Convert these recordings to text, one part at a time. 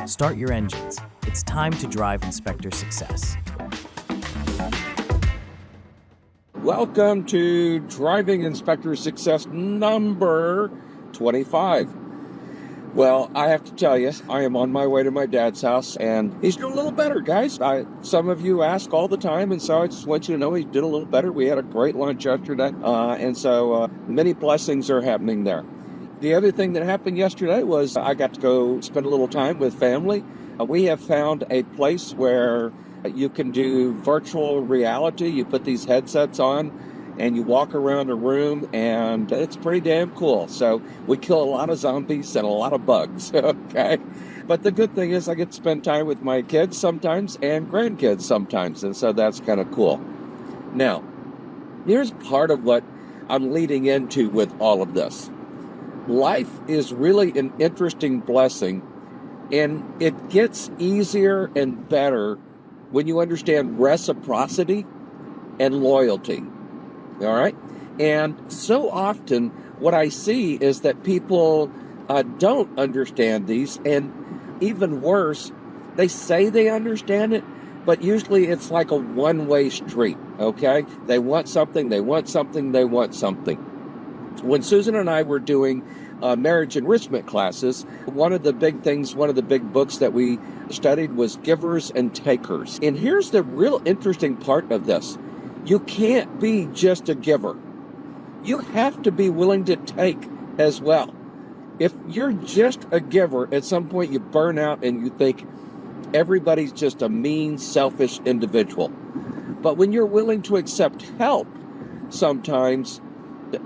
Start your engines. It's time to drive Inspector success. Welcome to Driving Inspector Success number 25. Well, I have to tell you, I am on my way to my dad's house, and he's doing a little better, guys. Some of you ask all the time, and so I just want you to know he did a little better. We had a great lunch yesterday, and so many blessings are happening there. The other thing that happened yesterday was I got to go spend a little time with family. We have found a place where you can do virtual reality. You put these headsets on and you walk around a room, and it's pretty damn cool. So we kill a lot of zombies and a lot of bugs, okay? But the good thing is I get to spend time with my kids sometimes and grandkids sometimes, and so that's kind of cool. Now, here's part of what I'm leading into with all of this. Life is really an interesting blessing, and it gets easier and better when you understand reciprocity and loyalty. All right? And so often what I see is that people don't understand these, and even worse, they say they understand it, but usually it's like a one-way street, okay? They want something, they want something, they want something. When Susan and I were doing marriage enrichment classes, one of the big books that we studied was Givers and Takers. And here's the real interesting part of this. You can't be just a giver. You have to be willing to take as well. If you're just a giver, at some point you burn out and you think everybody's just a mean, selfish individual. But when you're willing to accept help, sometimes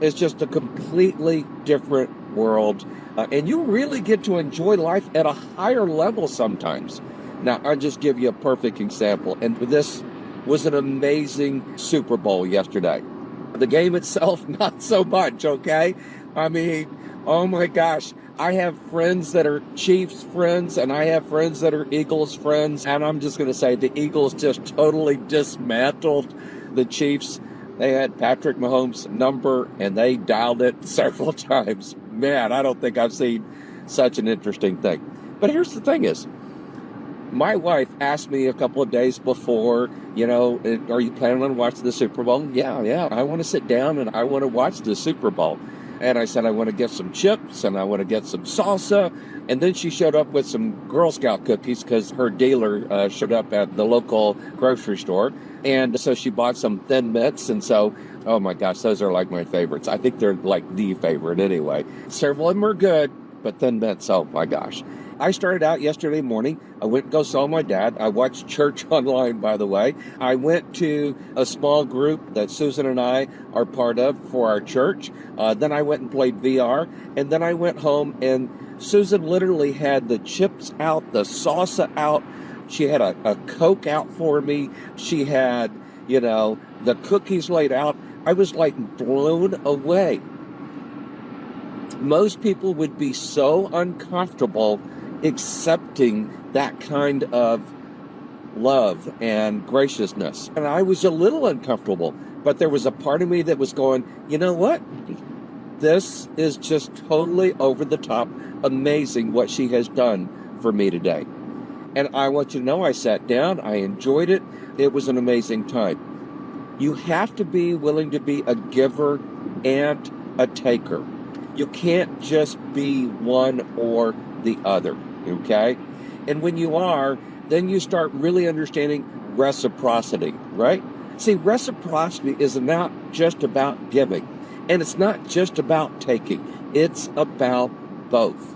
it's just a completely different world. And you really get to enjoy life at a higher level sometimes. Now, I'll just give you a perfect example. And this was an amazing Super Bowl yesterday. The game itself, not so much, okay? I mean, oh my gosh. I have friends that are Chiefs friends, and I have friends that are Eagles friends. And I'm just going to say the Eagles just totally dismantled the Chiefs. They had Patrick Mahomes' number, and they dialed it several times. Man, I don't think I've seen such an interesting thing. But here's the thing is, my wife asked me a couple of days before, are you planning on watching the Super Bowl? Yeah, I want to sit down and I want to watch the Super Bowl. And I said, I want to get some chips and I want to get some salsa. And then she showed up with some Girl Scout cookies because her dealer showed up at the local grocery store. And so she bought some Thin Mints. And so, oh my gosh, those are like my favorites. I think they're like the favorite anyway. Several of them are good, but Thin Mints, oh my gosh. I started out yesterday morning. I went and go saw my dad. I watched church online, by the way. I went to a small group that Susan and I are part of for our church. Then I went and played VR. And then I went home, and Susan literally had the chips out, the salsa out. She had a Coke out for me. She had, the cookies laid out. I was like blown away. Most people would be so uncomfortable accepting that kind of love and graciousness. And I was a little uncomfortable, but there was a part of me that was going, you know what? This is just totally over the top amazing what she has done for me today. And I want you to know I sat down, I enjoyed it. It was an amazing time. You have to be willing to be a giver and a taker. You can't just be one or the other, okay? And when you are, then you start really understanding reciprocity, right? See, reciprocity is not just about giving, and it's not just about taking. It's about both.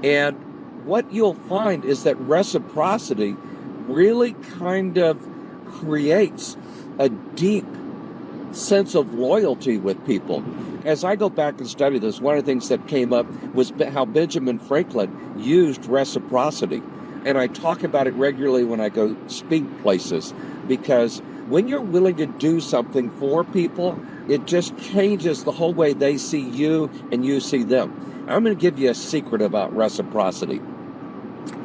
And what you'll find is that reciprocity really kind of creates a deep sense of loyalty with people. As I go back and study this, one of the things that came up was how Benjamin Franklin used reciprocity. And I talk about it regularly when I go speak places, because when you're willing to do something for people, it just changes the whole way they see you and you see them. I'm going to give you a secret about reciprocity.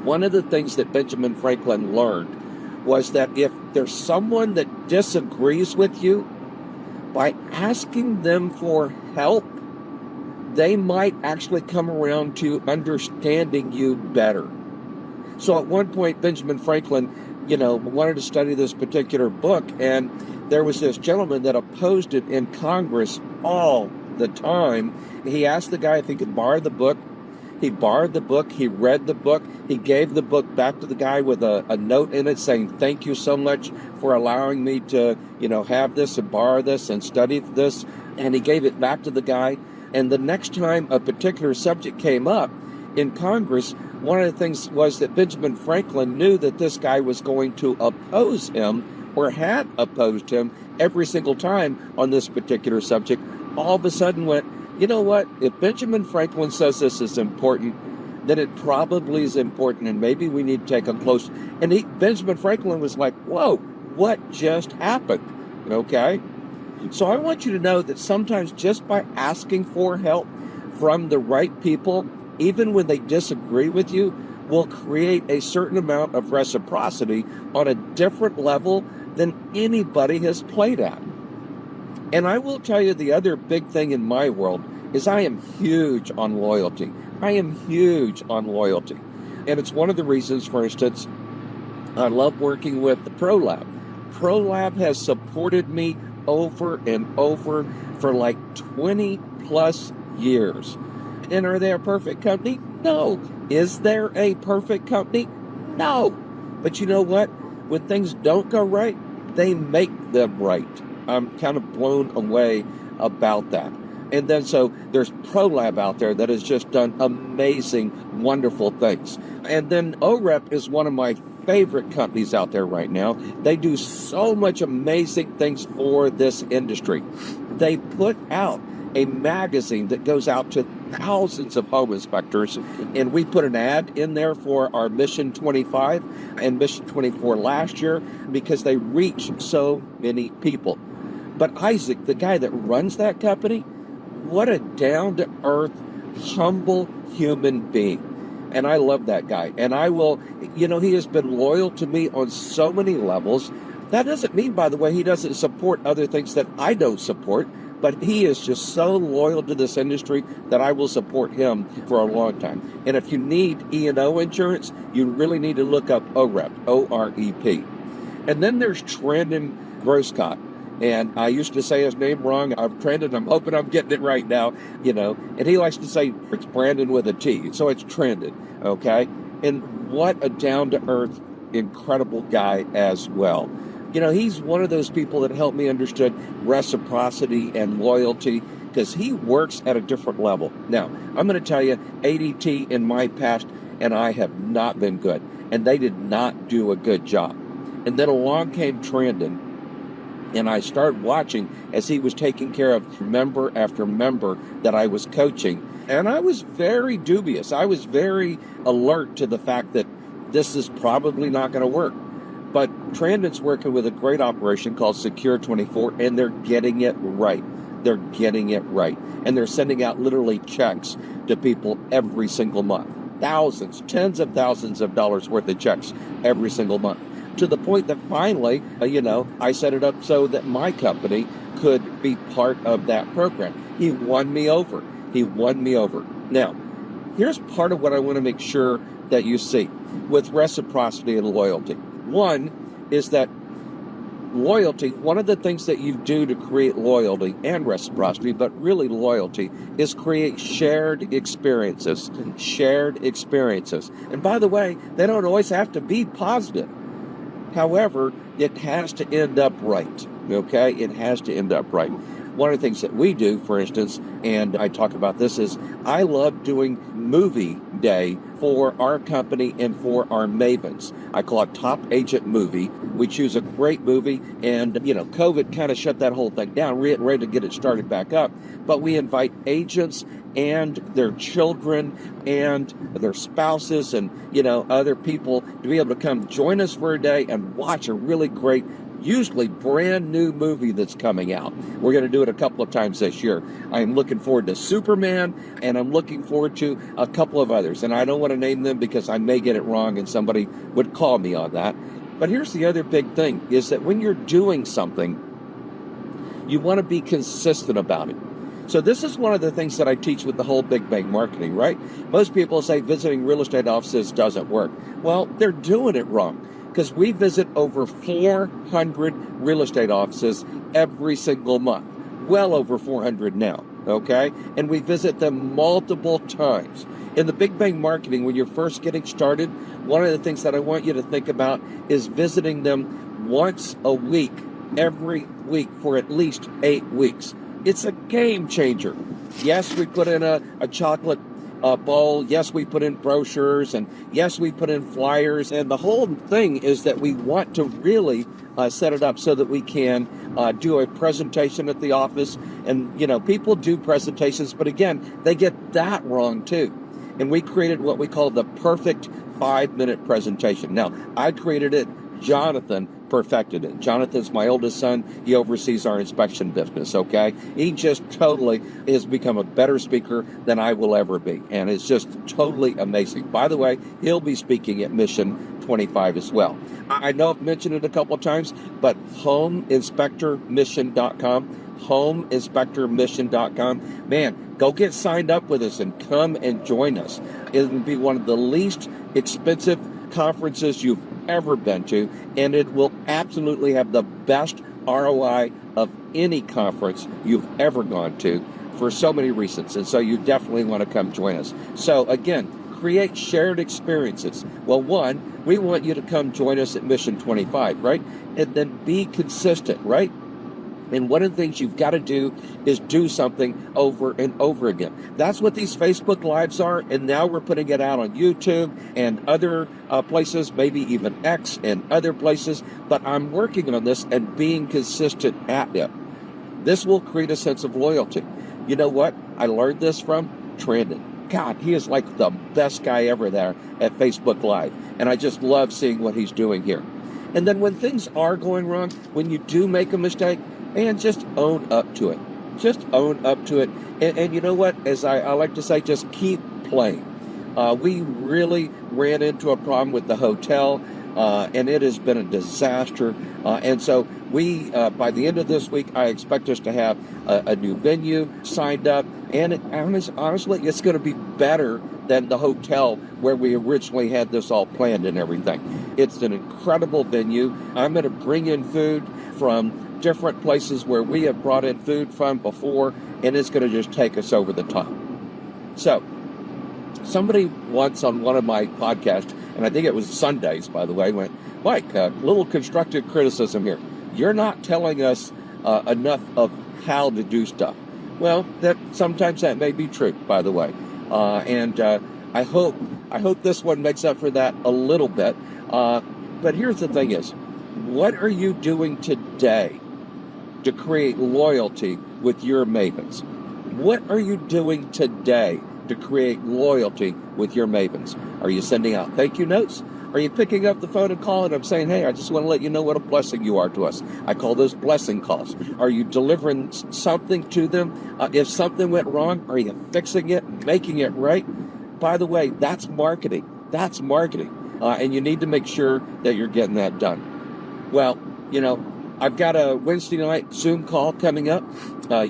One of the things that Benjamin Franklin learned was that if there's someone that disagrees with you, by asking them for help, they might actually come around to understanding you better. So at one point, Benjamin Franklin, wanted to study this particular book, and there was this gentleman that opposed it in Congress all the time. He asked the guy if he could borrow the book. He borrowed the book. He read the book. He gave the book back to the guy with a note in it saying, "Thank you so much for allowing me to, have this and borrow this and study this." And he gave it back to the guy. And the next time a particular subject came up in Congress, one of the things was that Benjamin Franklin knew that this guy was going to oppose him, or had opposed him every single time on this particular subject. All of a sudden went, you know what? If Benjamin Franklin says this is important, then it probably is important, and maybe we need to take a close. And Benjamin Franklin was like, whoa, what just happened? Okay? So I want you to know that sometimes just by asking for help from the right people, even when they disagree with you, will create a certain amount of reciprocity on a different level than anybody has played at. And I will tell you, the other big thing in my world is I am huge on loyalty. I am huge on loyalty. And it's one of the reasons, for instance, I love working with the ProLab. ProLab has supported me over and over for like 20 plus years. And are they a perfect company? No. Is there a perfect company? No. But you know what? When things don't go right, they make them right. I'm kind of blown away about that. And then so there's ProLab out there that has just done amazing, wonderful things. And then OREP is one of my favorite companies out there right now. They do so much amazing things for this industry. They put out a magazine that goes out to thousands of home inspectors, and we put an ad in there for our Mission 25 and Mission 24 last year because they reach so many people. But Isaac, the guy that runs that company, what a down-to-earth, humble human being. And I love that guy. And I will, he has been loyal to me on so many levels. That doesn't mean, by the way, he doesn't support other things that I don't support, but he is just so loyal to this industry that I will support him for a long time. And if you need E&O insurance, you really need to look up OREP, O-R-E-P. And then there's Trandon Groscott. And I used to say his name wrong. I'm Trandon. I'm hoping I'm getting it right now, And he likes to say it's Brandon with a T. So it's Trandon, okay? And what a down-to-earth, incredible guy as well. He's one of those people that helped me understand reciprocity and loyalty because he works at a different level. Now, I'm going to tell you, ADT in my past and I have not been good. And they did not do a good job. And then along came Trandon. And I started watching as he was taking care of member after member that I was coaching. And I was very dubious. I was very alert to the fact that this is probably not going to work. But Trandon's working with a great operation called Secure 24, and they're getting it right. They're getting it right. And they're sending out literally checks to people every single month. Thousands, tens of thousands of dollars worth of checks every single month. To the point that finally, I set it up so that my company could be part of that program. He won me over. Now, here's part of what I want to make sure that you see with reciprocity and loyalty. One is that loyalty, one of the things that you do to create loyalty and reciprocity, but really loyalty, is create shared experiences. And by the way, they don't always have to be positive. However, it has to end up right, okay? It has to end up right. One of the things that we do, for instance, and I talk about this, is I love doing movie day for our company and for our mavens. I call it Top Agent Movie. We choose a great movie, and, COVID kind of shut that whole thing down. We're getting ready to get it started back up. But we invite agents and their children and their spouses and, other people to be able to come join us for a day and watch a really great, usually brand new movie that's coming out. We're going to do it a couple of times this year. I'm looking forward to Superman, and I'm looking forward to a couple of others. And I don't want to name them because I may get it wrong and somebody would call me on that. But here's the other big thing, is that when you're doing something, you want to be consistent about it. So this is one of the things that I teach with the whole Big Bang marketing, right? Most people say visiting real estate offices doesn't work. Well, they're doing it wrong, because we visit over 400 real estate offices every single month, well over 400 now, okay? And we visit them multiple times. In the Big Bang marketing, when you're first getting started, one of the things that I want you to think about is visiting them once a week, every week for at least 8 weeks. It's a game changer. Yes, we put in a chocolate bowl. Yes, we put in brochures, and yes, we put in flyers. And the whole thing is that we want to really set it up so that we can do a presentation at the office. And, people do presentations, but again, they get that wrong too. And we created what we call the perfect 5-minute presentation. Now, I created it. Jonathan perfected it. Jonathan's my oldest son. He oversees our inspection business, okay? He just totally has become a better speaker than I will ever be. And it's just totally amazing. By the way, he'll be speaking at Mission 25 as well. I know I've mentioned it a couple of times, but homeinspectormission.com, homeinspectormission.com. Man, go get signed up with us and come and join us. It will be one of the least expensive conferences you've ever been to, and it will absolutely have the best ROI of any conference you've ever gone to for so many reasons. And so you definitely want to come join us. So again, create shared experiences. Well, one, we want you to come join us at Mission 25, right? And then be consistent, right? And one of the things you've got to do is do something over and over again. That's what these Facebook Lives are. And now we're putting it out on YouTube and other places, maybe even X and other places. But I'm working on this and being consistent at it. This will create a sense of loyalty. You know what? I learned this from Trandon. God, he is like the best guy ever there at Facebook Live. And I just love seeing what he's doing here. And then when things are going wrong, when you do make a mistake, and just own up to it. Just own up to it. And you know what? As I like to say, just keep playing. We really ran into a problem with the hotel, and it has been a disaster. And so we, by the end of this week, I expect us to have a new venue signed up. And honestly, it's going to be better than the hotel where we originally had this all planned and everything. It's an incredible venue. I'm going to bring in food from different places where we have brought in food from before, and it's going to just take us over the top. So, somebody once on one of my podcasts, and I think it was Sundays, by the way, went, Mike, a little constructive criticism here. You're not telling us enough of how to do stuff. Well, sometimes that may be true, by the way. And I hope this one makes up for that a little bit. But here's the thing is, what are you doing today to create loyalty with your mavens? What are you doing today to create loyalty with your mavens? Are you sending out thank you notes? Are you picking up the phone and calling them saying, hey, I just want to let you know what a blessing you are to us? I call those blessing calls. Are you delivering something to them? If something went wrong, are you fixing it, making it right? By the way, that's marketing. That's marketing. And you need to make sure that you're getting that done. Well, I've got a Wednesday night Zoom call coming up.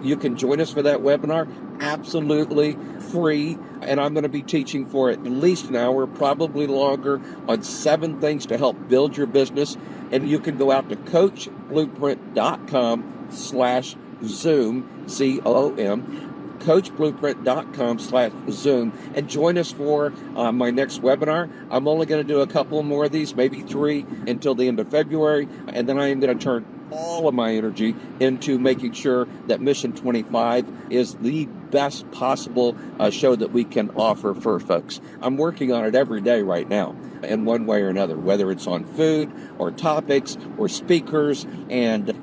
You can join us for that webinar, absolutely free. And I'm going to be teaching for at least an hour, probably longer, on 7 things to help build your business. And you can go out to coachblueprint.com/Zoom, ZOOM, coachblueprint.com/Zoom, and join us for my next webinar. I'm only going to do a couple more of these, maybe 3 until the end of February, and then I am going to turn all of my energy into making sure that Mission 25 is the best possible show that we can offer for folks. I'm working on it every day right now in one way or another, whether it's on food or topics or speakers and,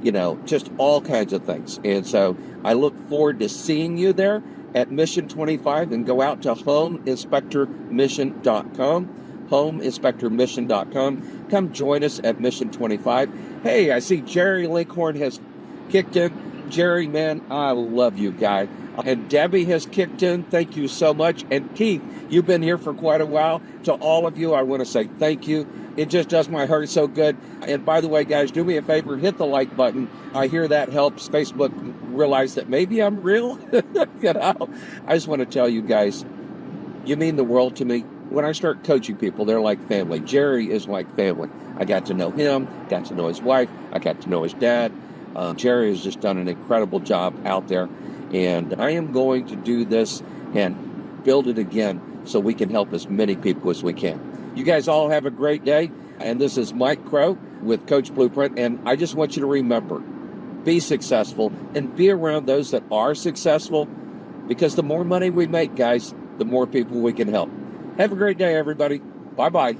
just all kinds of things. And so I look forward to seeing you there at Mission 25, and go out to homeinspectormission.com, homeinspectormission.com. Come join us at Mission 25. Hey, I see Jerry Linkhorn has kicked in. Jerry, man, I love you, guy. And Debbie has kicked in. Thank you so much. And Keith, you've been here for quite a while. To all of you, I want to say thank you. It just does my heart so good. And by the way, guys, do me a favor, hit the like button. I hear that helps Facebook realize that maybe I'm real. I just want to tell you guys, you mean the world to me. When I start coaching people, they're like family. Jerry is like family. I got to know him, got to know his wife, I got to know his dad. Jerry has just done an incredible job out there. And I am going to do this and build it again so we can help as many people as we can. You guys all have a great day. And this is Mike Crow with Coach Blueprint. And I just want you to remember, be successful and be around those that are successful, because the more money we make, guys, the more people we can help. Have a great day, everybody. Bye-bye.